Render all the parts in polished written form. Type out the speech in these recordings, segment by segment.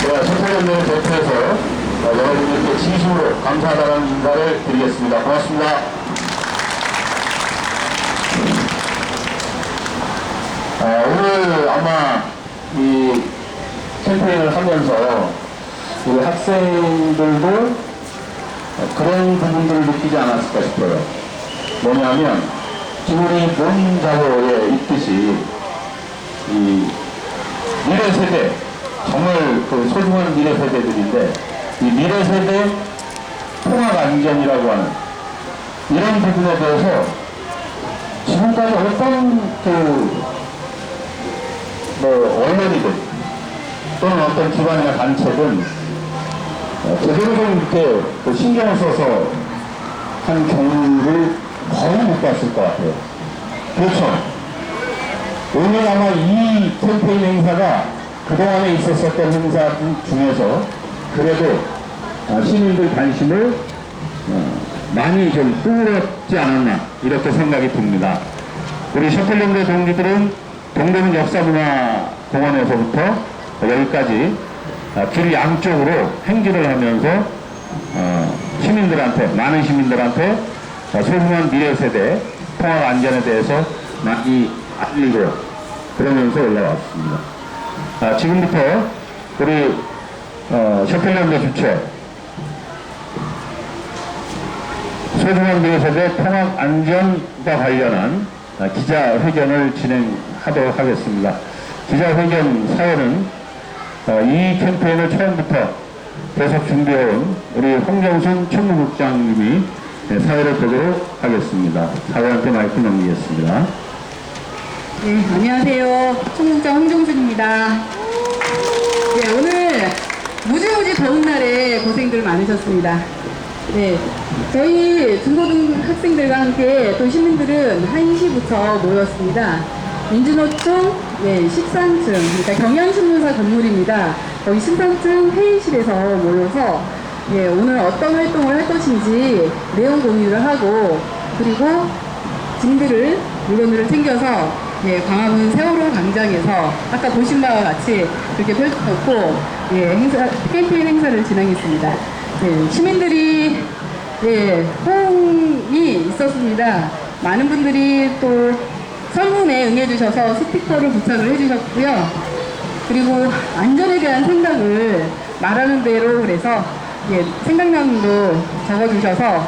제가 셔틀연맹을 대표해서 여러분들께 진심으로 감사하다는 인사를 드리겠습니다. 고맙습니다. 오늘 아마 이 캠페인을 하면서 우리 학생들도 그런 부분들을 느끼지 않았을까 싶어요. 뭐냐면 지금 우리 논자보에 있듯이 이 미래 세대, 정말 그 소중한 미래 세대들인데 이 미래 세대 통합 안전이라고 하는 이런 부분에 대해서 지금까지 어떤 언론이든 또는 어떤 기관이나 단체든 제대로 좀 이렇게 신경을 써서 한 경우를 거의 못 봤을 것 같아요. 그렇죠. 오늘 아마 이 캠페인 행사가 그동안에 있었던 행사 중에서 그래도 시민들 관심을 많이 좀 끌었지 않았나 이렇게 생각이 듭니다. 우리 셔틀연대 동지들은 동대문 역사문화공원에서부터 여기까지 길 양쪽으로 행진을 하면서 시민들한테, 많은 시민들한테 소중한 미래 세대 통합 안전에 대해서 많이 알리고 그러면서 올라왔습니다. 지금부터 우리 셔틀연대 주최 소중한 미래 세대 통합 안전과 관련한 기자회견을 진행하도록 하겠습니다. 기자회견 사연은 이 캠페인을 처음부터 계속 준비해온 우리 홍정순 총무국장님이 사회를 보도록 하겠습니다. 사회한테 마이크 넘기겠습니다. 네, 안녕하세요. 총무국장 홍정순입니다. 네, 오늘 무지무지 더운 날에 고생들 많으셨습니다. 네, 저희 중고등 학생들과 함께 또 시민들은 1시부터 모였습니다. 민주노총 13층, 그러니까 경향신문사 건물입니다. 거기 13층 회의실에서 모여서 오늘 어떤 활동을 할 것인지 내용 공유를 하고, 그리고 짐들을, 물건들을 챙겨서 광화문 세월호 광장에서 아까 보신 바와 같이 그렇게 펼쳐놓고 캠페인 행사를 진행했습니다. 시민들이 호응이 있었습니다. 많은 분들이 또 설문에 응해주셔서 스티커를 부착을 해주셨고요. 그리고 안전에 대한 생각을 말하는 대로 그래서 생각량도 적어주셔서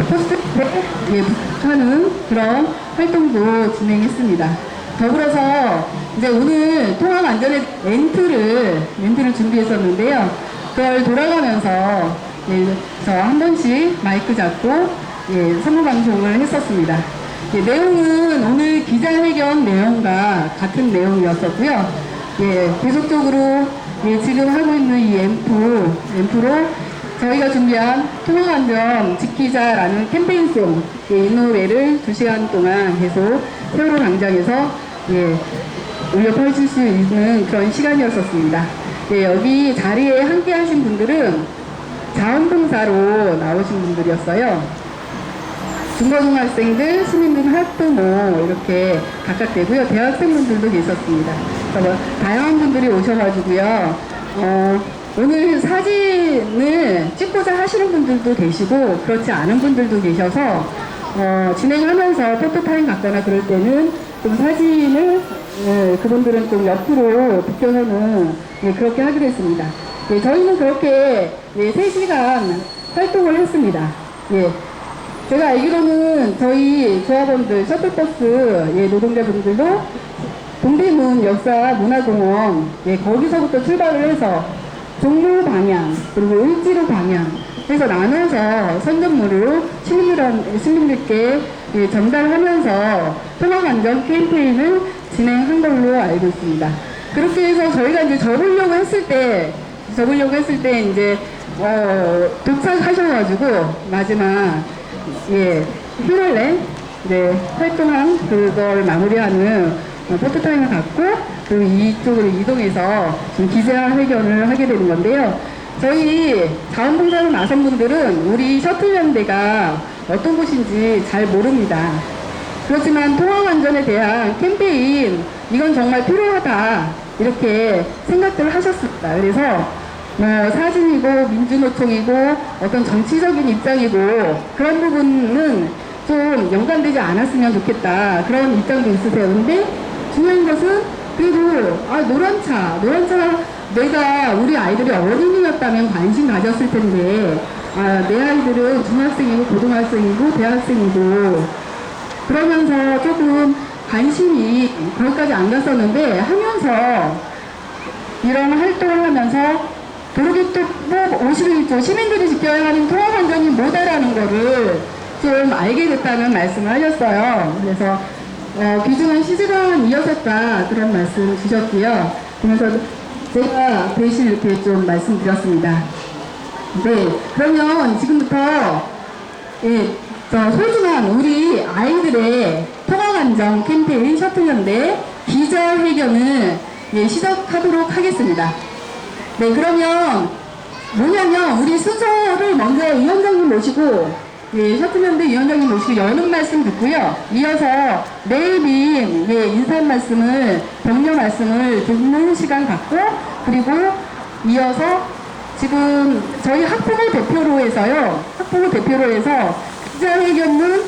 포스트잇에 부착하는 그런 활동도 진행했습니다. 더불어서 이제 오늘 통합 안전의 멘트를 준비했었는데요. 그걸 돌아가면서 저 한 번씩 마이크 잡고 선물 방송을 했었습니다. 내용은 오늘 기자회견 내용과 같은 내용이었었고요. 계속적으로 지금 하고 있는 이 앰프로 저희가 준비한 통합안전 지키자라는 캠페인송 이 노래를 2시간 동안 계속 세월호 광장에서 울려 퍼질 수 있는 그런 시간이었었습니다. 여기 자리에 함께 하신 분들은 자원봉사로 나오신 분들이었어요. 중고등학생들, 시민들 학부모 이렇게 각각 되고요. 대학생분들도 계셨습니다. 그래서 다양한 분들이 오셔가지고요. 오늘 사진을 찍고자 하시는 분들도 계시고 그렇지 않은 분들도 계셔서 진행하면서 포토타임 갖거나 그럴 때는 좀 사진을 그분들은 좀 옆으로 비켜서는 그렇게 하기로 했습니다. 저희는 그렇게 3시간 활동을 했습니다. 제가 알기로는 저희 조합원들, 셔틀버스 노동자분들도 동대문 역사문화공원 거기서부터 출발을 해서 종로 방향 그리고 을지로 방향 해서 나눠서 선전물을 시민들께 전달하면서 통합안전 캠페인을 진행한 걸로 알고 있습니다. 그렇게 해서 저희가 이제 접으려고 했을 때 이제 도착하셔가지고 마지막 휴일날 활동한 그걸 마무리하는 포토타임을 갖고 그리고 이쪽으로 이동해서 지금 기자회견을 하게 되는 건데요. 저희 자원봉사로 나선 분들은 우리 셔틀연대가 어떤 곳인지 잘 모릅니다. 그렇지만 통합안전에 대한 캠페인 이건 정말 필요하다. 이렇게 생각들을 하셨습니다. 그래서 뭐 사진이고 민주노총이고 어떤 정치적인 입장이고 그런 부분은 좀 연관되지 않았으면 좋겠다. 그런 입장도 있으세요. 근데 중요한 것은 그래도 노란차 내가 우리 아이들이 어린이였다면 관심 가졌을 텐데 내 아이들은 중학생이고 고등학생이고 대학생이고 그러면서 조금 관심이 거기까지 안 갔었는데 하면서 이런 활동을 하면서 그러게 또 뭐 51조 시민들이 지켜야 하는 통합안전이 뭐다라는 거를 좀 알게 됐다는 말씀을 하셨어요. 그래서 귀중한 시즈가 이어졌다 그런 말씀 주셨고요. 그래서 제가 대신 이렇게 좀 말씀드렸습니다. 네, 그러면 지금부터 소중한 우리 아이들의 통합안전 캠페인 셔틀연대 기자회견을 시작하도록 하겠습니다. 네, 그러면 뭐냐면 우리 순서를 먼저 위원장님 모시고 셔틀연대 위원장님 모시고 여는 말씀 듣고요. 이어서 내일인 인사 말씀을 격려 말씀을 듣는 시간 갖고 그리고 이어서 지금 저희 학부모 대표로 해서요. 기자회견문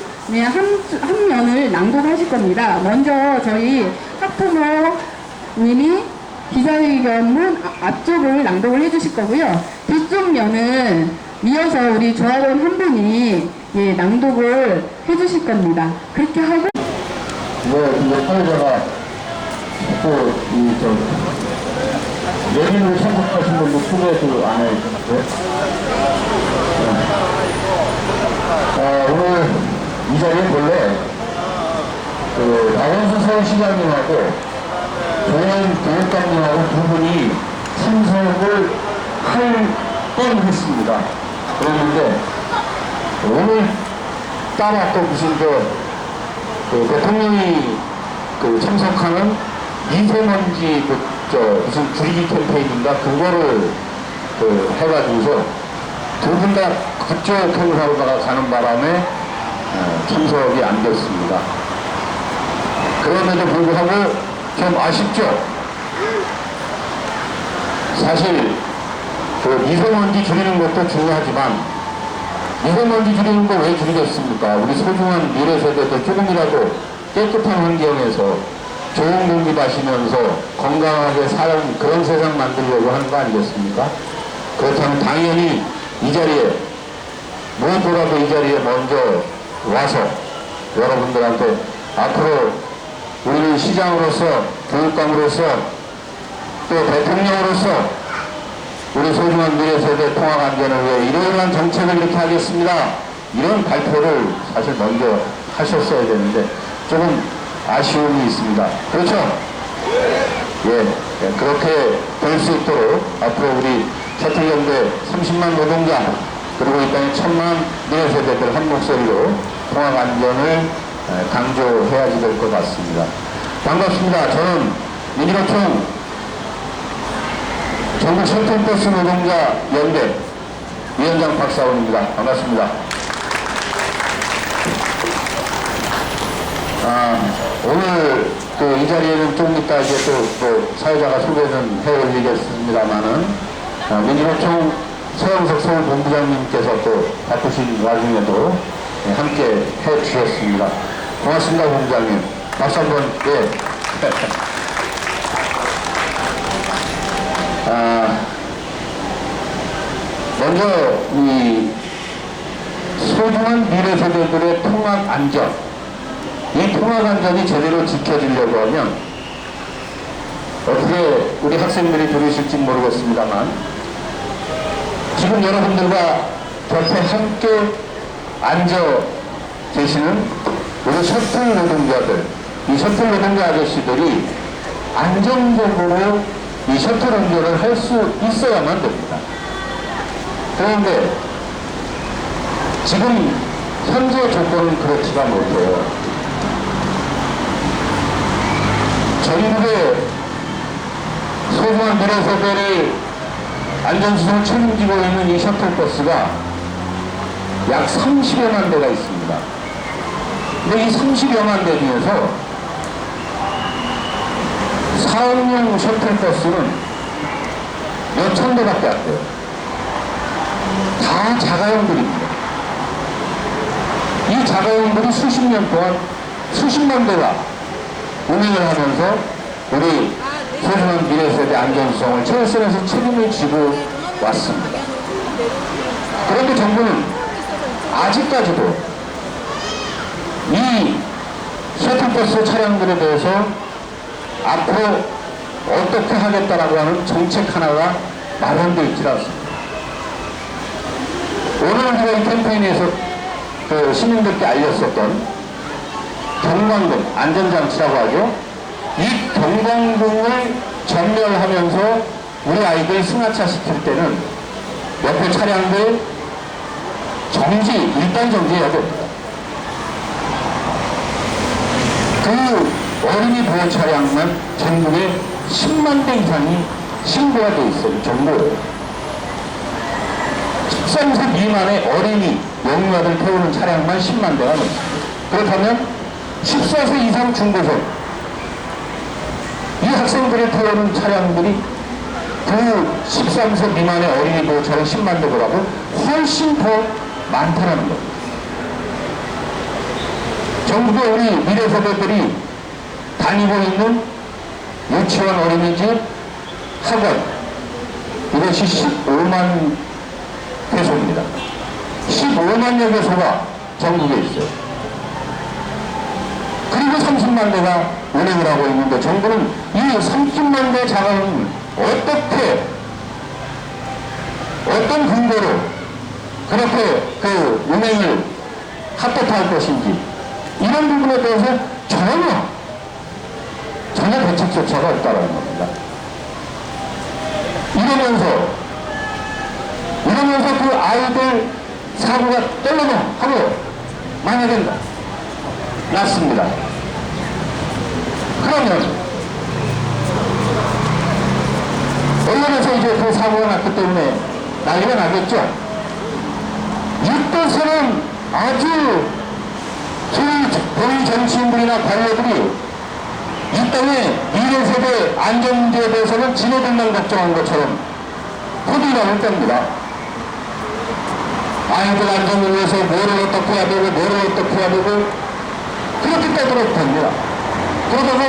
한 면을 낭독하실 겁니다. 먼저 저희 학부모님이 기자회견문 앞쪽을 낭독을 해주실 거고요. 뒤쪽 면은 이어서 우리 조합원 한 분이 낭독을 해주실 겁니다. 그렇게 하고 이제 사회자가 또 예민으로 참석하신 분도 소개도 안 해주셨고요. 오늘 이 자리에 본래 나원수 서울시장님하고 조현 교육감님하고 두 분이 참석을 할 뻔했습니다. 그랬는데 오늘 따라 또 무슨 대통령이 참석하는 미세먼지 무슨 줄이기 캠페인인가 그거를 해가지고서 두 분 다 그쪽 행사로 가는 바람에 참석이 안 됐습니다. 그럼에도 불구하고 좀 아쉽죠? 사실 미세먼지 줄이는 것도 중요하지만 미세먼지 줄이는 거 왜 줄이겠습니까? 우리 소중한 미래 세대들 조금이라도 깨끗한 환경에서 좋은 공기 마시면서 건강하게 사는 그런 세상 만들려고 하는 거 아니겠습니까? 그렇다면 당연히 이 자리에 무엇보다도 이 자리에 먼저 와서 여러분들한테 앞으로 우리는 시장으로서 교육감으로서 또 대통령으로서 우리 소중한 미래세대 통합안전을 위해 이러한 정책을 이렇게 하겠습니다. 이런 발표를 사실 먼저 하셨어야 되는데 조금 아쉬움이 있습니다. 그렇죠? 그렇게 될 수 있도록 앞으로 우리 셔틀연대 30만 노동자 그리고 이 땅에 1000만 미래세대들 한 목소리로 통합안전을 강조해야지 될 것 같습니다. 반갑습니다. 저는 민주노총 전국 셔틀버스 노동자 연대 위원장 박사원입니다. 반갑습니다. 오늘 이 자리에는 좀 이따 이제 또 사회자가 소개는 해드리겠습니다만은 민주노총 서영석 서울본부장님께서 또 바쁘신 와중에도 함께 해주셨습니다. 고맙습니다, 본부장님. 박수 한번, 먼저, 이 소중한 미래 세대들의 통합 안전, 이 통합 안전이 제대로 지켜지려고 하면, 어떻게 우리 학생들이 들으실지 모르겠습니다만, 지금 여러분들과 곁에 함께 앉아 계시는 우리 셔틀 노동자들, 이 셔틀 노동자 아저씨들이 안정적으로 이 셔틀 운전을 할 수 있어야만 됩니다. 그런데 지금 현재 조건은 그렇지가 못해요. 전국에 소중한 미래세대를 안전수송을 책임지고 있는 이 셔틀버스가 약 30여만 대가 있습니다. 근데 이 30여만 대 중에서 사업용 셔틀버스는 몇 천 대밖에 안 돼요. 다 자가용들입니다. 이 자가용들이 수십 년 동안 수십만 대가 운행을 하면서 우리 소중한 미래세대 안전성을 최우선에서 책임을 지고 왔습니다. 그런데 정부는 아직까지도 이 셔틀버스 차량들에 대해서 앞으로 어떻게 하겠다라고 하는 정책 하나가 마련되어 있지 않습니다. 오늘 우리가 이 캠페인에서 그 시민들께 알렸었던 경광등, 안전장치라고 하죠. 이 경광등을 전멸하면서 우리 아이들 승하차 시킬 때는 옆에 차량들 일단 정지해야 됩니다. 그 어린이 보호 차량만 전국에 10만 대 이상이 신고가 되어 있어요. 정보예요. 13세 미만의 어린이 영유아들 태우는 차량만 10만 대가 넘습니다. 그렇다면 14세 이상 중고생 이 학생들을 태우는 차량들이 그 13세 미만의 어린이 보호 차량 10만 대보다도 훨씬 더 많다는 겁니다. 전국에 우리 미래세대들이 다니고 있는 유치원, 어린이집, 학원 이것이 15만 개소입니다. 15만여 개소가 전국에 있어요. 그리고 30만 대가 운행을 하고 있는데 정부는 이 30만 대 자가용을 어떤 근거로 그렇게 그 운행을 합법화할 것인지 이런 부분에 대해서 전혀 대책조차가 없다는 겁니다. 이러면서 그 아이들 사고가 떨려도 하고 만약에 났습니다. 그러면 언론에서 이제 그 사고가 났기 때문에 난리가 나겠죠. 이것은 아주 저희 정치인들이나 관료들이 이 땅의 미래세대 안전 문제에 대해서는 지네들만 걱정한 것처럼 호들갑을 뗍니다. 아이들 안전을 위해서 뭐를 어떻게 해야 되고 뭐를 어떻게 해야 되고 그렇게 떠들어도 됩니다. 그러다가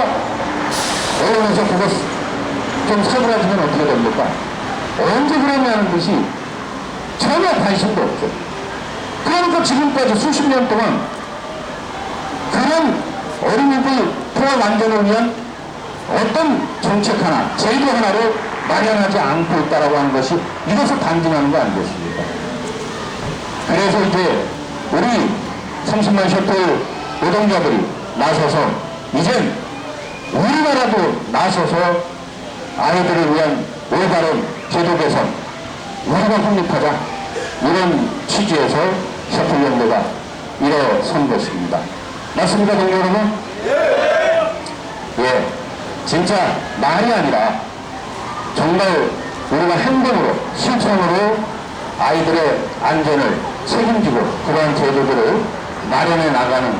언론에서 그거 좀 사고라지면 어떻게 됩니까? 언제 그러냐는 듯이 전혀 관심도 없죠. 그러니까 지금까지 수십 년 동안 그런 어린이들 통합 안전을 위한 어떤 정책 하나, 제도 하나를 마련하지 않고 있다라고 하는 것이 이것을 반증하는 거 아니겠습니까? 그래서 이제 우리 30만 셔틀 노동자들이 나서서 이젠 우리나라도 나서서 아이들을 위한 올바른 제도 개선 우리가 확립하자 이런 취지에서 셔틀 연대가 일어선 것입니다. 맞습니까, 동료 여러분? 예, 진짜 말이 아니라 정말 우리가 행동으로 실천으로 아이들의 안전을 책임지고 그러한 제도들을 마련해 나가는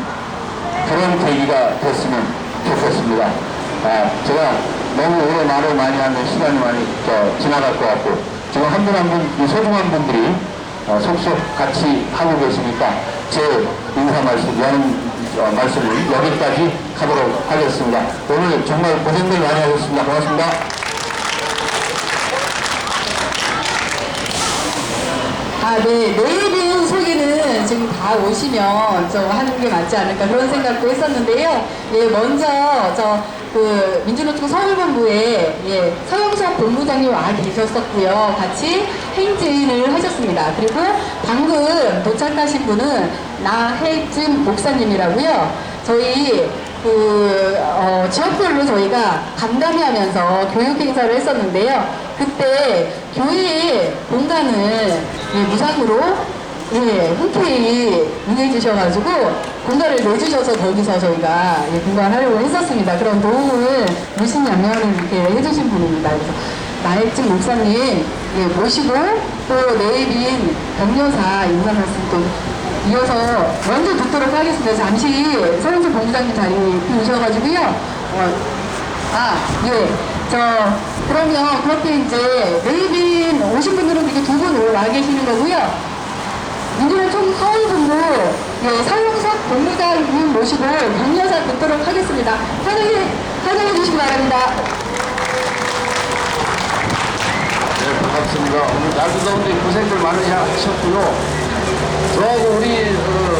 그런 계기가 됐으면 좋겠습니다. 제가 너무 오래 말을 많이 하면 시간이 많이 지나갈 것 같고 지금 한 분 한 분 소중한 분들이 속속 같이 하고 계시니까 제 인사 말씀을 여기까지 하도록 하겠습니다. 오늘 정말 고생들 많이 하셨습니다. 고맙습니다. 네. 내일은 소개는 지금 다 오시면 좀 하는 게 맞지 않을까 그런 생각도 했었는데요. 예, 먼저 민주노총 서울본부에 서영석 본부장님 와 계셨었고요. 같이 행진을 하셨습니다. 그리고 방금 도착하신 분은 나혜진 목사님이라고요. 저희 지역별로 저희가 간담회 하면서 교육 행사를 했었는데요. 그때 교회 공간을 무상으로 흔쾌히 응해주셔가지고 공간을 내주셔서 거기서 저희가 공부하려고 했었습니다. 그런 도움을 무신양면을 이렇게 해주신 분입니다. 그래서 나혜진 목사님 모시고 또 내일인 병여사 인사 말씀 또 이어서 먼저 듣도록 하겠습니다. 잠시 서영석 본부장님 자리 비우셔가지고요. 그러면 그렇게 이제 메이빈 오신 분들은 이렇게 두 분 와 계시는 거고요. 문제는 총 서울분도 서영석 법무장님 모시고 격려사 듣도록 하겠습니다. 환영해 주시기 바랍니다. 네, 반갑습니다. 오늘 날도 더운데 고생들 많으셨고요. 저하고 우리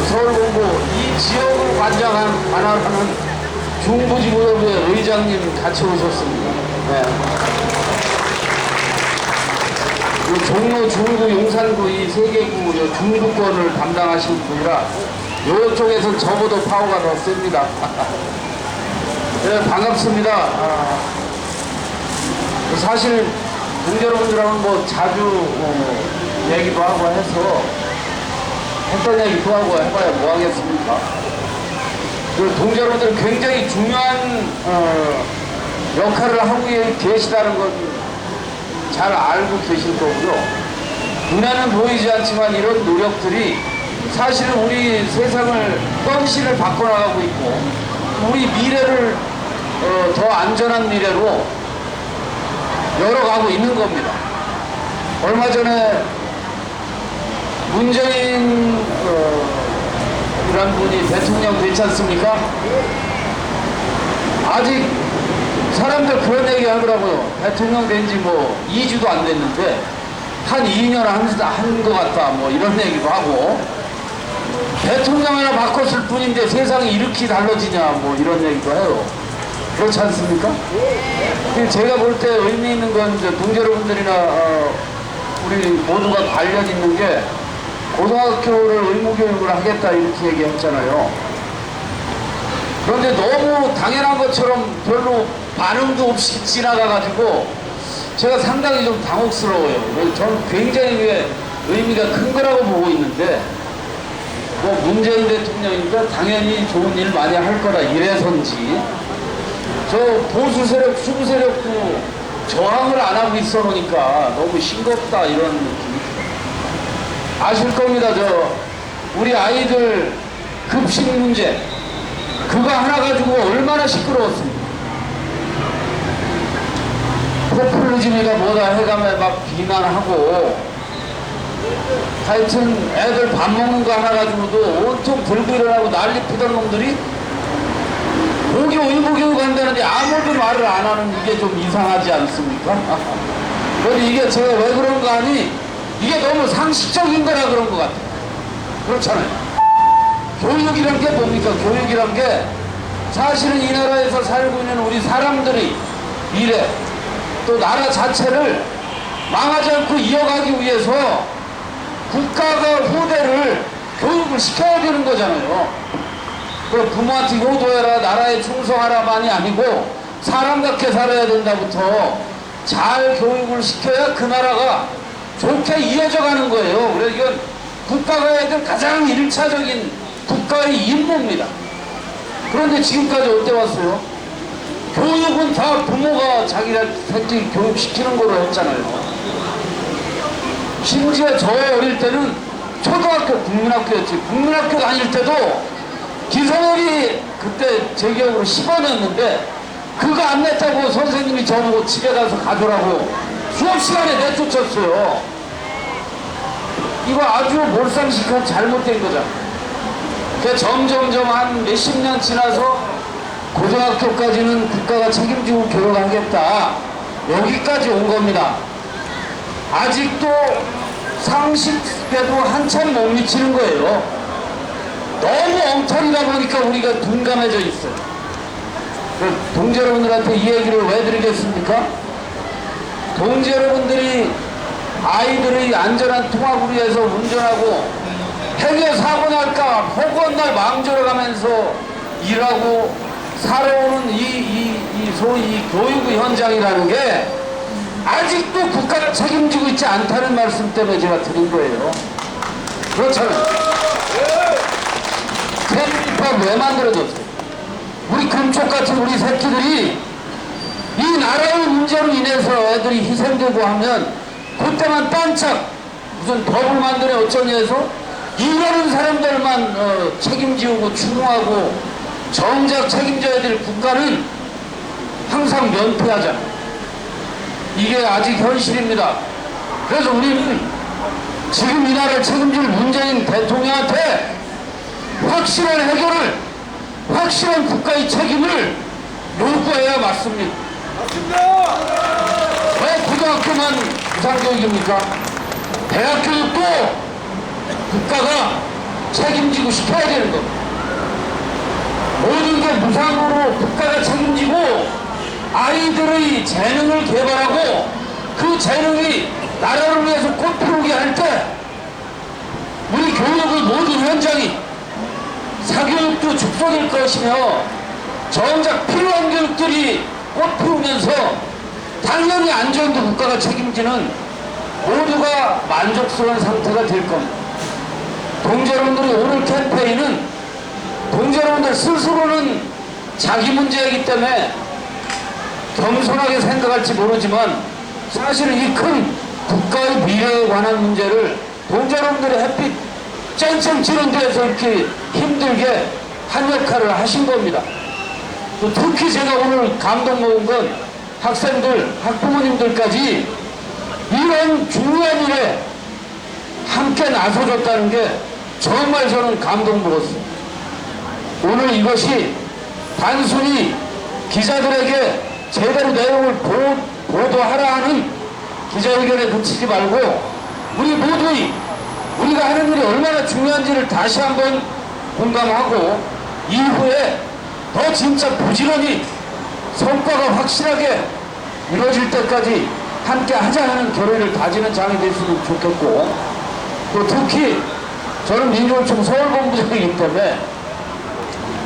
서울본부 이 지역을 관할하는 중부지구의 의장님 같이 오셨습니다. 네. 그 종로, 중구, 용산구 이 세 개구 중부권을 담당하시는 분이라 이쪽에서 저보다 파워가 더 셉니다. 네, 반갑습니다. 사실 동료분들하고는 뭐 자주 얘기도 하고 해서 했던 얘기도 하고 해봐야 뭐 하겠습니까? 그 동료분들 굉장히 중요한 역할을 하고 계시다는 건 잘 알고 계실 거고요. 눈에는 보이지 않지만 이런 노력들이 사실은 우리 세상을 현실을 바꿔나가고 있고 우리 미래를 더 안전한 미래로 열어가고 있는 겁니다. 얼마 전에 문재인 이란 분이 대통령 되지 않습니까? 아직 사람들 그런 얘기 하더라고요. 대통령 된 지 뭐 2주도 안 됐는데 한 2년 한 것 같다 뭐 이런 얘기도 하고 대통령 하나 바꿨을 뿐인데 세상이 이렇게 달라지냐 뭐 이런 얘기도 해요. 그렇지 않습니까? 제가 볼 때 의미 있는 건 이제 동료분들이나 우리 모두가 관련 있는 게 고등학교를 의무교육을 하겠다 이렇게 얘기했잖아요. 그런데 너무 당연한 것처럼 별로 반응도 없이 지나가가지고 제가 상당히 좀 당혹스러워요. 그래서 저는 굉장히 의미가 큰 거라고 보고 있는데 뭐 문재인 대통령이니까 당연히 좋은 일 많이 할 거라 이래서인지 저 보수 세력, 수구 세력도 저항을 안 하고 있어 놓으니까 너무 싱겁다 이런 느낌이 들어요. 아실 겁니다. 우리 아이들 급식 문제 그거 하나 가지고 얼마나 시끄러웠습니까? 포퓰리즘이가 뭐다 해가며 막 비난하고 하여튼 애들 밥 먹는 거 하나 가지고도 온통 들고 일어나고 난리 피던 놈들이 거기 의무교육 한다는데 아무도 말을 안 하는 이게 좀 이상하지 않습니까? 그런데 이게 제가 왜 그런가 하니 이게 너무 상식적인 거라 그런 것 같아요. 그렇잖아요. 교육이란 게 뭡니까? 교육이란 게 사실은 이 나라에서 살고 있는 우리 사람들이 미래 또 나라 자체를 망하지 않고 이어가기 위해서 국가가 후대를 교육을 시켜야 되는 거잖아요. 그 부모한테 효도해라 나라에 충성하라만이 아니고 사람답게 살아야 된다부터 잘 교육을 시켜야 그 나라가 좋게 이어져 가는 거예요. 그래서 이건 국가가 해야 될 가장 1차적인 국가의 임무입니다. 그런데 지금까지 어때 왔어요? 교육은 다 부모가 자기를 새끼 교육시키는 거로 했잖아요. 심지어 저 어릴 때는 초등학교 국민학교였지. 국민학교 다닐 때도 기성월이 그때 제 기억으로 10원이었는데 그거 안 냈다고 선생님이 저보고 집에 가서 가져라고 수업 시간에 내쫓았어요. 이거 아주 몰상식한 잘못된 거잖아. 점점점 한 몇십 년 지나서 고등학교까지는 국가가 책임지고 교육하겠다 여기까지 온 겁니다. 아직도 상식에도 한참 못 미치는 거예요. 너무 엉터리다 보니까 우리가 둔감해져 있어요. 동지 여러분들한테 이 얘기를 왜 드리겠습니까? 동지 여러분들이 아이들의 안전한 통학을 위해서 운전하고 행여 사고 날까 혹은 날 망설여가면서 일하고 살아오는 이 소위 교육 현장이라는 게 아직도 국가가 책임지고 있지 않다는 말씀 때문에 제가 드린 거예요. 그렇잖아요. 세금입법 왜 만들어졌어요? 우리 금쪽 같은 우리 새끼들이 이 나라의 문제로 인해서 애들이 희생되고 하면 그때만 반짝 무슨 법을 만드네 어쩌니 해서 이러는 사람들만 책임지고 추모하고 정작 책임져야 될 국가는 항상 면피하잖아. 이게 아직 현실입니다. 그래서 우리는 지금 이 나라를 책임질 문재인 대통령한테 확실한 해결을, 확실한 국가의 책임을 요구해야 맞습니다. 왜 고등학교만 무상교육입니까? 대학교육도 국가가 책임지고 시켜야 되는 겁니다. 모든 게 무상으로 국가가 책임지고 아이들의 재능을 개발하고 그 재능이 나라를 위해서 꽃피우게 할 때 우리 교육의 모든 현장이 사교육도 축소될 것이며 정작 필요한 교육들이 꽃피우면서 당연히 안전도 국가가 책임지는 모두가 만족스러운 상태가 될 겁니다. 동지 여러분들이 오늘 캠페인은 동지 여러분들 스스로는 자기 문제이기 때문에 겸손하게 생각할지 모르지만 사실은 이 큰 국가의 미래에 관한 문제를 동지 여러분들의 햇빛 쨍쨍 찌는 데에서 이렇게 힘들게 한 역할을 하신 겁니다. 또 특히 제가 오늘 감동 먹은 건 학생들, 학부모님들까지 이런 중요한 일에 함께 나서줬다는 게 정말 저는 감동 먹었어요. 오늘 이것이 단순히 기자들에게 제대로 내용을 보도하라 하는 기자회견에 그치지 말고 우리 모두의 우리가 하는 일이 얼마나 중요한지를 다시 한번 공감하고 이후에 더 진짜 부지런히 성과가 확실하게 이루어질 때까지 함께 하자 하는 결의를 다지는 장이 됐으면 좋겠고, 또 특히 저는 민주노총 서울본부장이기 때문에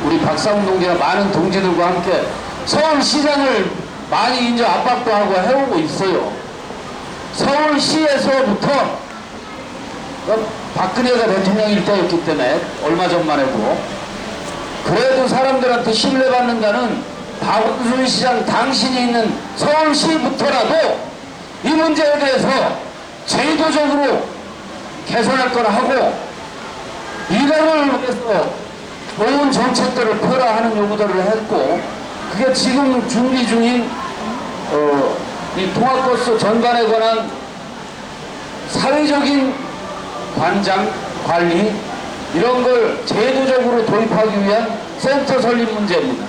우리 박상훈 동지나 많은 동지들과 함께 서울시장을 많이 이제 압박도 하고 해오고 있어요. 서울시에서부터 박근혜가 대통령일 때였기 때문에 얼마 전만 해도 그래도 사람들한테 신뢰받는다는 박원순 시장 당신이 있는 서울시부터라도 이 문제에 대해서 제도적으로 개선할 거라 하고 미래를 위해서 좋은 정책들을 펴라 하는 요구들을 했고, 그게 지금 준비 중인 이 통학버스 전반에 관한 사회적인 관장, 관리 이런 걸 제도적으로 도입하기 위한 센터 설립 문제입니다.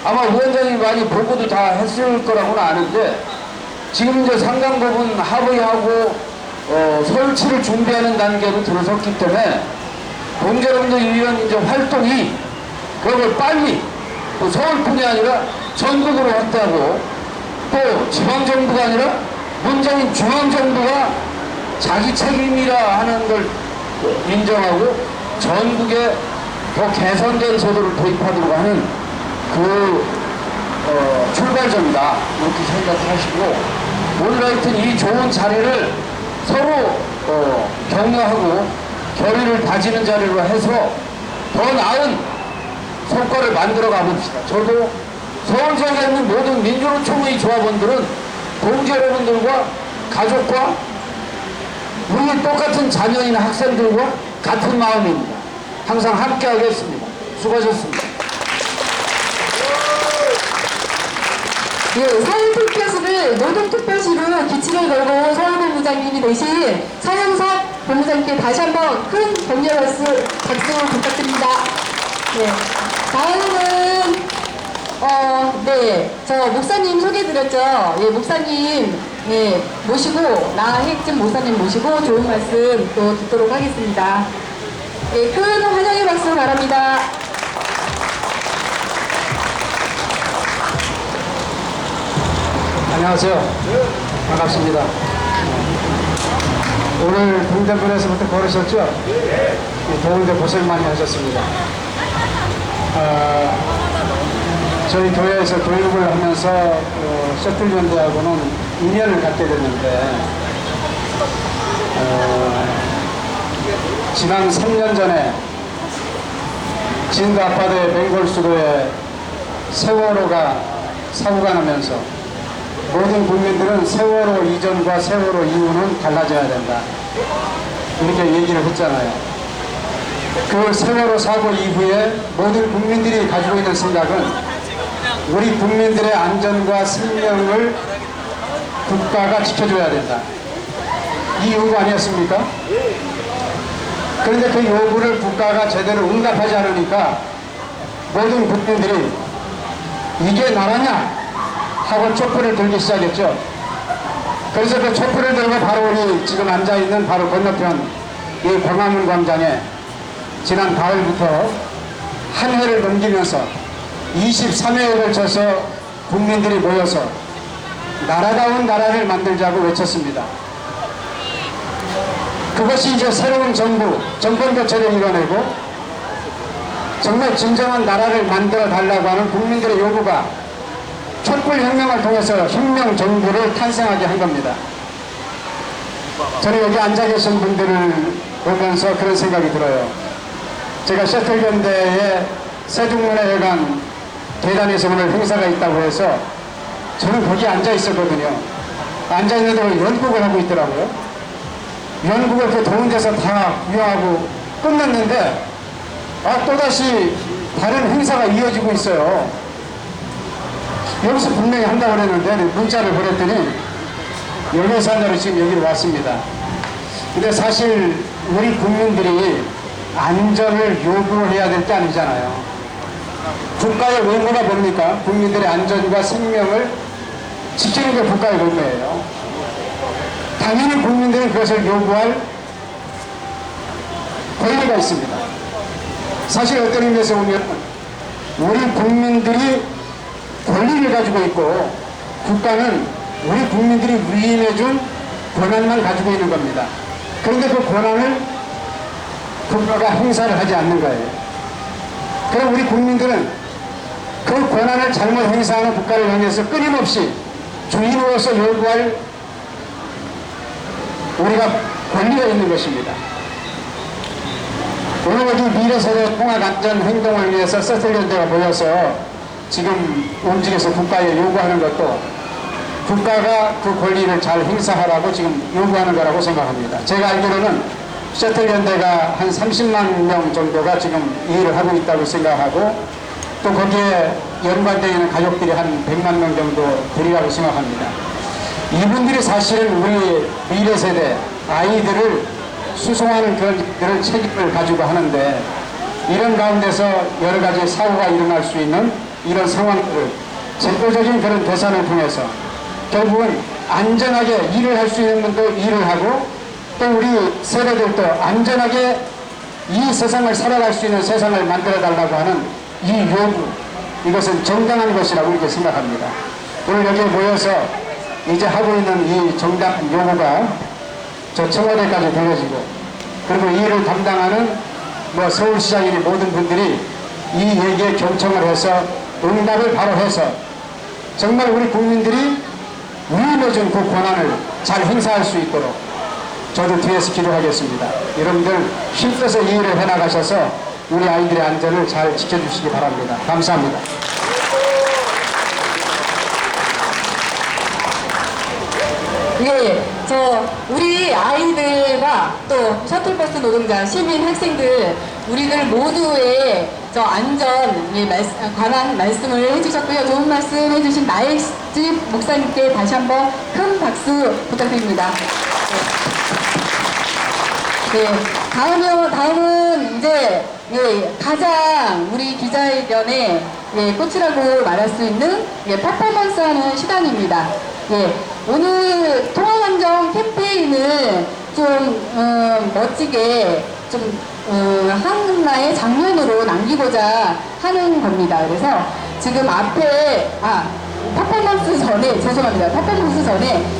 아마 위원장이 많이 보고도 다 했을 거라고는 아는데 지금 이제 상당 부분 합의하고 설치를 준비하는 단계로 들어섰기 때문에 동지 여러분들 이런 이제 활동이 그걸 빨리 또 서울뿐이 아니라 전국으로 확대하고 또 지방정부가 아니라 문재인 중앙정부가 자기 책임이라 하는 걸 인정하고 전국에 더 개선된 제도를 도입하도록 하는 그 출발점이다 이렇게 생각하시고, 오늘 하여튼 이 좋은 자리를 서로 격려하고 결의를 다지는 자리로 해서 더 나은 성과를 만들어 가봅시다. 저도 서울 지역에 있는 모든 민주노총의 조합원들은 동지 여러분들과 가족과 우리 똑같은 자녀인 학생들과 같은 마음입니다. 항상 함께 하겠습니다. 수고하셨습니다. 예, 서울특별시를 노동특별시로 기치를 걸고 서울본부장님이 되신 서영석 본부장님께 다시 한번 큰 격려 박수 부탁드립니다. 네, 다음은 저 목사님 소개해드렸죠. 예, 목사님 모시고 나핵진 목사님 모시고 좋은 말씀 또 듣도록 하겠습니다. 예, 큰 환영의 박수 바랍니다. 안녕하세요. 반갑습니다. 오늘 동대문에서부터 걸으셨죠? 더운데 고생 많이 하셨습니다. 저희 교회에서 교육을 하면서 셔틀연대하고는 인연을 갖게 됐는데 지난 3년 전에 진도 앞바다의 맹골 수도에 세월호가 사고가 나면서 모든 국민들은 세월호 이전과 세월호 이후는 달라져야 된다 이렇게 얘기를 했잖아요. 그 세월호 사고 이후에 모든 국민들이 가지고 있는 생각은 우리 국민들의 안전과 생명을 국가가 지켜줘야 된다. 이 요구 아니었습니까? 그런데 그 요구를 국가가 제대로 응답하지 않으니까 모든 국민들이 이게 나라냐 하고 촛불을 들기 시작했죠. 그래서 그 촛불을 들고 바로 우리 지금 앉아있는 바로 건너편 이 광화문 광장에 지난 가을부터 한 해를 넘기면서 23회에 걸쳐서 국민들이 모여서 나라다운 나라를 만들자고 외쳤습니다. 그것이 이제 새로운 정부, 정권 교체를 이뤄내고 정말 진정한 나라를 만들어 달라고 하는 국민들의 요구가 촛불혁명을 통해서 혁명 정부를 탄생하게 한 겁니다. 저는 여기 앉아 계신 분들을 보면서 그런 생각이 들어요. 제가 셔틀견대의 세종문화회관 계단에서 오늘 행사가 있다고 해서 저는 거기 앉아 있었거든요. 앉아 있는데 연극을 하고 있더라고요. 연극을 그 더운 데서 다 구경하고 끝났는데 또다시 다른 행사가 이어지고 있어요. 여기서 분명히 한다고 그랬는데 문자를 보냈더니 여기서 한다고 지금 여기로 왔습니다. 근데 사실 우리 국민들이 안전을 요구해야 될 게 아니잖아요. 국가의 의무가 뭡니까? 국민들의 안전과 생명을 지키는 게 국가의 의무예요. 당연히 국민들은 그것을 요구할 권리가 있습니다. 사실 어떤 의미에서 보면 우리 국민들이 권리를 가지고 있고 국가는 우리 국민들이 위임해준 권한만 가지고 있는 겁니다. 그런데 그 권한을 국가가 행사를 하지 않는 거예요. 그럼 우리 국민들은 그 권한을 잘못 행사하는 국가를 향해서 끊임없이 주인으로서 요구할 우리가 권리가 있는 것입니다. 오늘 여기 미래세대 통합안전행동을 위해서 셔틀견대가 모여서 지금 움직여서 국가에 요구하는 것도 국가가 그 권리를 잘 행사하라고 지금 요구하는 거라고 생각합니다. 제가 알기로는 셔틀견대가 한 30만 명 정도가 지금 이 일을 하고 있다고 생각하고 또 거기에 연관되어 있는 가족들이 한 100만 명 정도 되리라고 생각합니다. 이분들이 사실은 우리 미래세대 아이들을 수송하는 그런 책임을 가지고 하는데 이런 가운데서 여러 가지 사고가 일어날 수 있는 이런 상황들을 제도적인 그런 계산을 통해서 결국은 안전하게 일을 할 수 있는 분도 일을 하고 또 우리 세대들도 안전하게 이 세상을 살아갈 수 있는 세상을 만들어 달라고 하는 이 요구, 이것은 정당한 것이라고 이렇게 생각합니다. 오늘 여기에 모여서 이제 하고 있는 이 정당한 요구가 저 청와대까지 들려지고 그리고 이 일을 담당하는 서울시장이니 모든 분들이 이 얘기에 경청을 해서 응답을 바로 해서 정말 우리 국민들이 위임해준 그 권한을 잘 행사할 수 있도록 저도 뒤에서 기도하겠습니다. 여러분들 힘써서 이 일을 해나가셔서 우리 아이들의 안전을 잘 지켜주시기 바랍니다. 감사합니다. 예, 우리 아이들과 또 셔틀버스 노동자, 시민, 학생들, 우리들 모두의 안전에 관한 말씀을 해주셨고요. 좋은 말씀 해주신 나혜집 목사님께 다시 한번 큰 박수 부탁드립니다. 네, 다음은 이제 가장 우리 기자회견의 꽃이라고 말할 수 있는 퍼포먼스 하는 시간입니다. 오늘 통합안전 캠페인을 좀 멋지게 좀 하나의 장면으로 남기고자 하는 겁니다. 그래서 지금 앞에 퍼포먼스 전에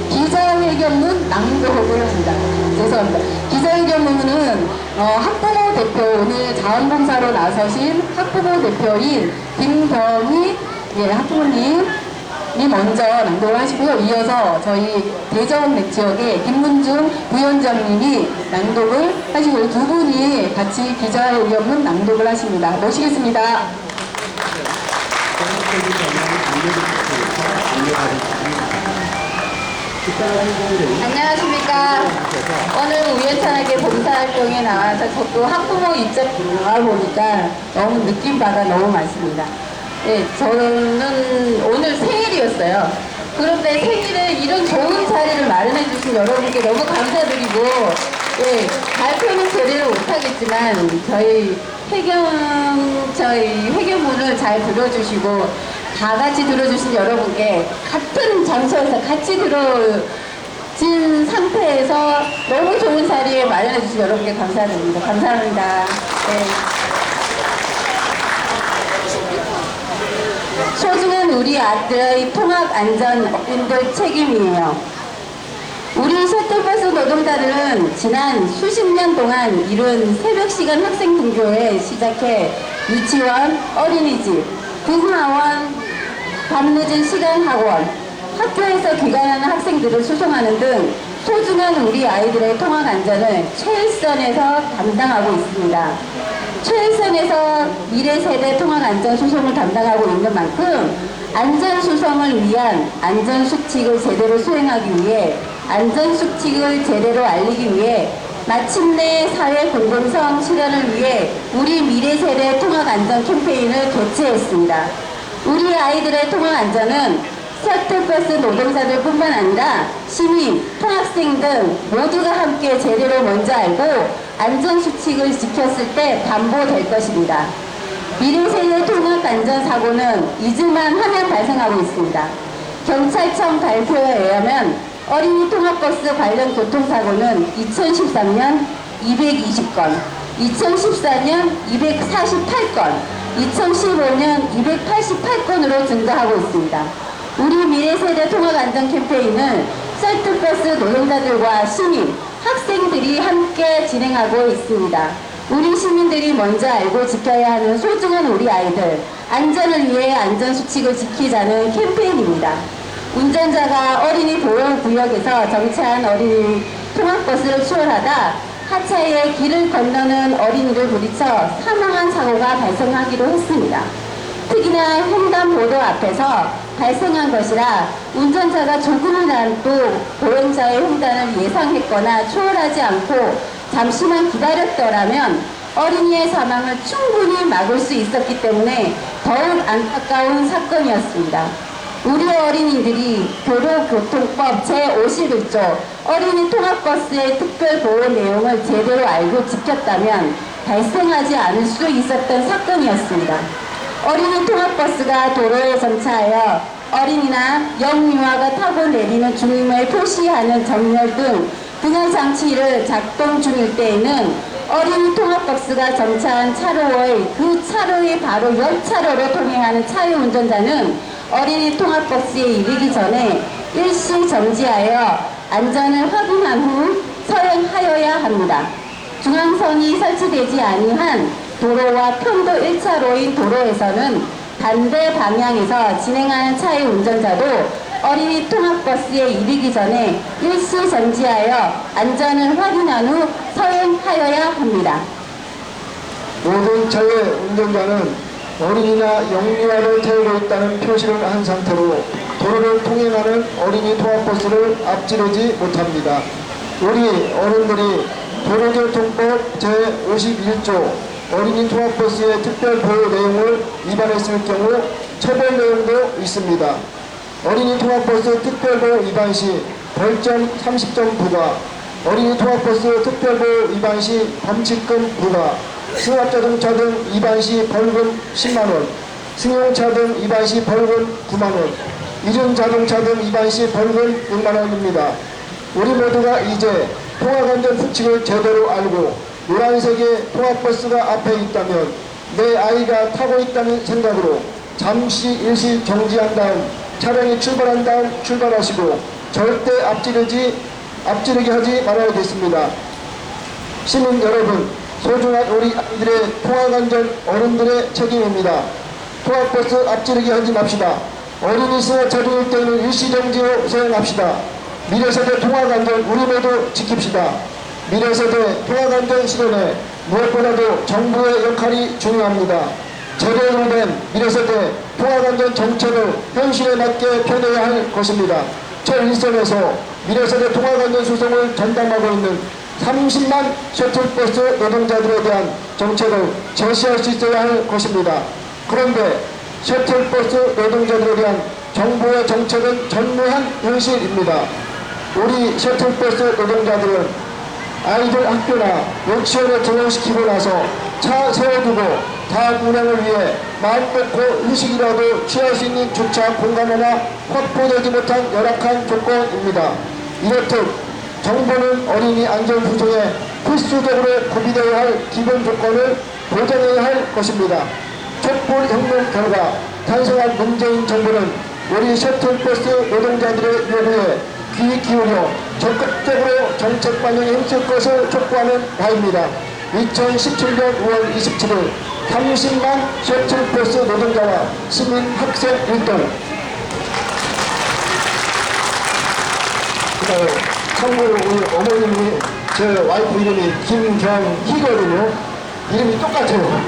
기자회견문 낭독을 합니다. 죄송합니다. 기자회견문은 학부모 대표, 오늘 자원봉사로 나서신 학부모 대표인 김경희 학부모님이 먼저 낭독을 하시고요. 이어서 저희 대전 지역의 김문중 부위원장님이 낭독을 하시고요. 두 분이 같이 기자회견문 낭독을 하십니다. 모시겠습니다. 안녕하십니까. 오늘 우연찮게 봉사활동에 나와서 저도 학부모 입장을 보니까 너무 느낀 바가 너무 많습니다. 예, 저는 오늘 생일이었어요. 그런데 생일에 이런 좋은 자리를 마련해 주신 여러분께 너무 감사드리고, 예, 발표는 제대로 못하겠지만, 저희 회견문을 잘 들어주시고, 다 같이 들어주신 여러분께 같은 장소에서 같이 들어진 상태에서 너무 좋은 자리에 마련해 주신 여러분께 감사드립니다. 감사합니다. 네. 소중한 우리 아들의 통학 안전 어린들 책임이에요. 우리 셔틀버스 노동자들은 지난 수십 년 동안 이룬 새벽 시간 학생 등교에 시작해 유치원, 어린이집, 등하원, 밤늦은 시간 학원, 학교에서 귀가하는 학생들을 수송하는 등 소중한 우리 아이들의 통학 안전을 최일선에서 담당하고 있습니다. 최일선에서 미래 세대 통학 안전 수송을 담당하고 있는 만큼 안전 수송을 위한 안전 수칙을 제대로 수행하기 위해 안전 수칙을 제대로 알리기 위해 마침내 사회 공공성 실현을 위해 우리 미래 세대 통학 안전 캠페인을 개최했습니다. 우리 아이들의 통학 안전은 셔틀버스 노동자들뿐만 아니라 시민, 통학생 등 모두가 함께 제대로 먼저 알고 안전수칙을 지켰을 때 담보될 것입니다. 미래세대 통학안전사고는 잊을만 하면 발생하고 있습니다. 경찰청 발표에 의하면 어린이 통학버스 관련 교통사고는 2013년 220건, 2014년 248건, 2015년 288건으로 증가하고 있습니다. 우리 미래세대 통학안전 캠페인을 셔틀버스 노동자들과 시민, 학생들이 함께 진행하고 있습니다. 우리 시민들이 먼저 알고 지켜야 하는 소중한 우리 아이들, 안전을 위해 안전수칙을 지키자는 캠페인입니다. 운전자가 어린이 보호구역에서 정차한 어린이 통학버스를 추월하다 하차에 길을 건너는 어린이를 부딪혀 사망한 사고가 발생하기도 했습니다. 특히나 횡단보도 앞에서 발생한 것이라 운전자가 조금이라도 보행자의 횡단을 예상했거나 추월하지 않고 잠시만 기다렸더라면 어린이의 사망을 충분히 막을 수 있었기 때문에 더욱 안타까운 사건이었습니다. 우리 어린이들이 도로교통법 제51조 어린이 통학버스의 특별보호 내용을 제대로 알고 지켰다면 발생하지 않을 수 있었던 사건이었습니다. 어린이 통학버스가 도로에 정차하여 어린이나 영유아가 타고 내리는 중임을 표시하는 정렬 등 등의 장치를 작동 중일 때에는 어린이 통학버스가 정차한 차로의 그 차로의 바로 옆차로로 통행하는 차유 운전자는 어린이 통학버스에 이르기 전에 일시 정지하여 안전을 확인한 후 서행하여야 합니다. 중앙선이 설치되지 아니한 도로와 편도 1차로인 도로에서는 반대 방향에서 진행하는 차의 운전자도 어린이 통학버스에 이르기 전에 일시 정지하여 안전을 확인한 후 서행하여야 합니다. 모든 차의 운전자는 어린이나 영유아를 태우고 있다는 표시를 한 상태로 도로를 통행하는 어린이 통학버스를 앞지르지 못합니다. 우리 어른들이 도로교통법 제51조 어린이 통학버스의 특별보호 내용을 위반했을 경우 처벌 내용도 있습니다. 어린이 통학버스 특별보호 위반 시 벌점 30점 부과, 어린이 통학버스 특별보호 위반 시 범칙금 부과, 승합자동차 등 위반 시 벌금 10만원, 승용차 등 위반 시 벌금 9만원, 이륜자동차 등 위반 시 벌금 6만원입니다. 우리 모두가 이제 통학안전 수칙을 제대로 알고 노란색의 통학버스가 앞에 있다면 내 아이가 타고 있다는 생각으로 잠시 일시 정지한 다음 차량이 출발한 다음 출발하시고 절대 앞지르게 하지 말아야겠습니다. 시민 여러분, 소중한 우리 아이들의 통학안전 어른들의 책임입니다. 통학버스 앞지르게 하지 맙시다. 어린이 승하차 중일 때는 일시정지로 수행합시다. 미래세대 통학안전 우리 모두 지킵시다. 미래세대 통학안전 실현에 무엇보다도 정부의 역할이 중요합니다. 제대로 된 미래세대 통학안전 정책을 현실에 맞게 펴내야 할 것입니다. 최일선에서 미래세대 통학안전 수송을 전담하고 있는 30만 셔틀버스 노동자들에 대한 정책을 제시할 수 있어야 할 것입니다. 그런데 셔틀버스 노동자들에 대한 정부의 정책은 전무한 현실입니다. 우리 셔틀버스 노동자들은 아이들 학교나 유치원에 등원시키고 나서 차 세워두고 다음 운행을 위해 마음 놓고 의식이라도 취할 수 있는 주차 공간 하나 확보되지 못한 열악한 조건입니다. 이렇듯 정부는 어린이 안전 구조에 필수적으로 구비되어야 할 기본 조건을 보장해야 할 것입니다. 촛불혁명 결과 탄생한 문재인 정부는 우리 셔틀버스 노동자들의 요구에 귀 기울여 적극적으로 정책 반영에 힘쓸 것을 촉구하는 바입니다. 2017년 5월 27일 30만 셔틀버스 노동자와 시민 학생 일동. 참고로 우리 어머님이 제 와이프 이름이 김경희거든요. 이름이 똑같아요.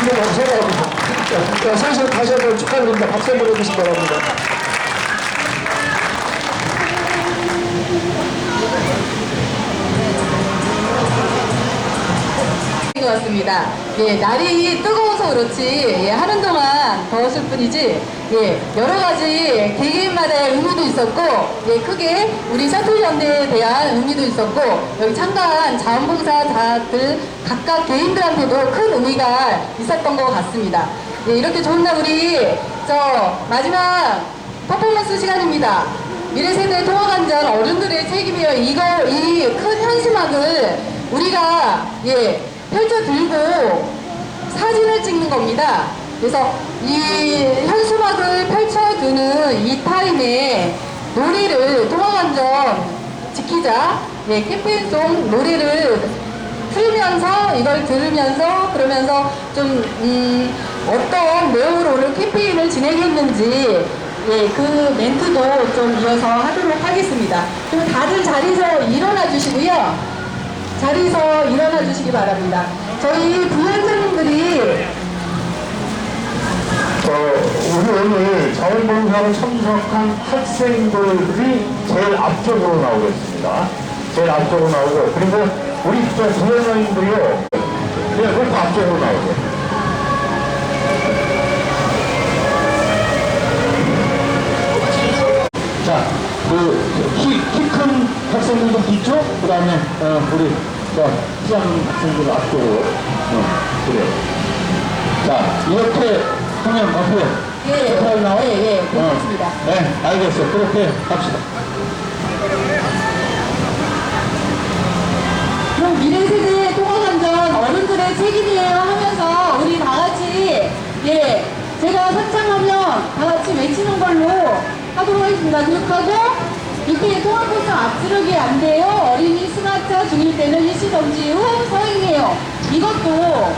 이름 없어가지고. 사실 다시 한번 축하드립니다. 박수 한번 해주시기 바랍니다. 것 같습니다. 예, 날이 뜨거워서 그렇지, 예, 하는 동안 더웠을 뿐이지, 예, 여러 가지 개개인마다의 의미도 있었고, 예, 크게 우리 셔틀 연대에 대한 의미도 있었고, 여기 참가한 자원봉사자들 각각 개인들한테도 큰 의미가 있었던 것 같습니다. 예, 이렇게 좋은 날 우리 마지막 퍼포먼스 시간입니다. 미래세대 통합안전 어른들의 책임이요. 이 큰 현수막을 우리가 펼쳐 들고 사진을 찍는 겁니다. 그래서 이 현수막을 펼쳐두는 이 타임에 노래를 통합안전 지키자 캠페인송 노래를 틀면서 이걸 들으면서 그러면서 좀 어떤 내용으로 오늘 캠페인을 진행했는지 그 멘트도 좀 이어서 하도록 하겠습니다. 그럼 다들 자리에서 일어나 주시고요. 자리에서 일어나 주시기 바랍니다. 저희 부위원장님들이 우리 오늘 자원봉사로 참석한 학생들이 제일 앞쪽으로 나오겠습니다. 제일 앞쪽으로 나오고, 그리고 우리 부위원장님들이요, 그냥 그 앞쪽으로 나오고. 자, 키 큰 학생들도 뒤쪽, 그 다음에, 우리, 시장 학생들 앞쪽으로. 그래요. 자, 이렇게 하면 앞에 나와? 괜찮습니다. 네, 알겠어요. 그렇게 합시다. 그럼 미래세대 통합안전 어른들의 책임이에요 하면서 우리 다 같이 제가 선창하면 다 같이 외치는 걸로 하도록 하겠습니다. 기억하고 이렇게 통합버스 앞지르기 안 돼요. 어린이 승하차 중일 때는 일시 정지 후 서행해요. 이것도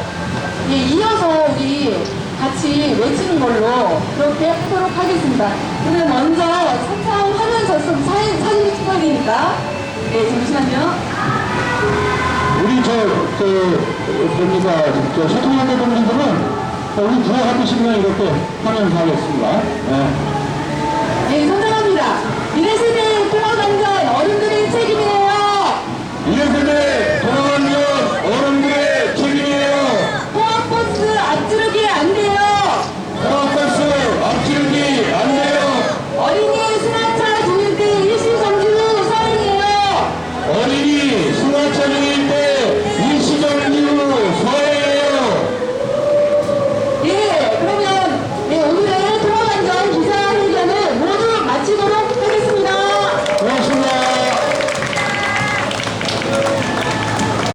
이어서 우리 같이 외치는 걸로 그렇게 하도록 하겠습니다. 근데 먼저 선창하면서 좀 사진 찍어야 되니까 잠시만요. 우리 소통연대 동지들은 우리 부하 하시면 이렇게 하면서 하겠습니다. 선창하면서